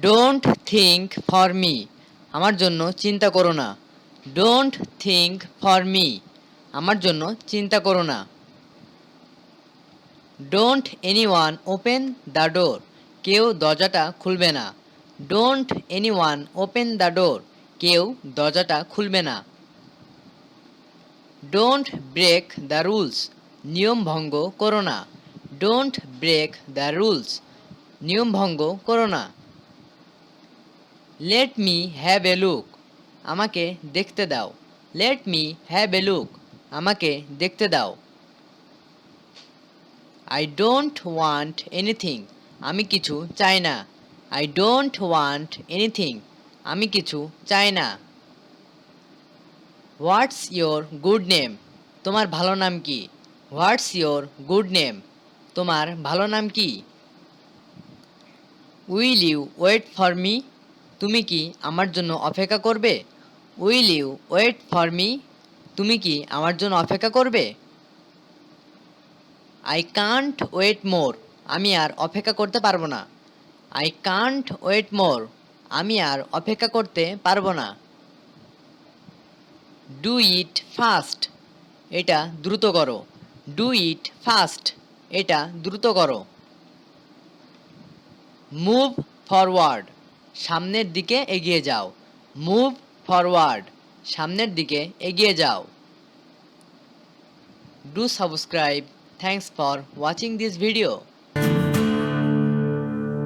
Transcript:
Don't think for me, আমার জন্য চিন্তা করো না। ডোন্ট থিঙ্ক ফর মি, আমার জন্য চিন্তা করো না। Don't anyone open the door, কেউ দরজাটা খুলবে না। Don't anyone open the door, কেউ দরজাটা খুলবে না। ডোন্ট ব্রেক দ্য রুলস, নিয়ম ভঙ্গ করো না। ডোন্ট ব্রেক দ্য রুলস, নিয়ম ভঙ্গ করো না। Let me have a look, আমাকে দেখতে দাও। Let me have a look, আমাকে দেখতে দাও। আই ডোন্ট ওয়ান্ট এনিথিং, আমি কিছু চাই না। আই ডোন্ট ওয়ান্ট এনিথিং, আমি কিছু চাই না। হোয়াটস ইয়োর গুড নেম, তোমার ভালো নাম কি? হোয়াটস ইয়োর গুড নেম, তোমার ভালো নাম কি? Will you wait for me, তুমি কি আমার জন্য অপেক্ষা করবে? Will you wait for me, তুমি কি আমার জন্য অপেক্ষা করবে? আই কান্ট ওয়েট মোর, আমি আর অপেক্ষা করতে পারবো না। আই কান্ট ওয়েট মোর, আমি আর অপেক্ষা করতে পারবো না। ডু ইট ফাস্ট, এটা দ্রুত করো। ডু ইট ফাস্ট, এটা দ্রুত করো। মুভ ফরওয়ার্ড, সামনের দিকে এগিয়ে যাও। মুভ ফরওয়ার্ড, সামনের দিকে এগিয়ে যাও। Do subscribe, thanks for watching this video.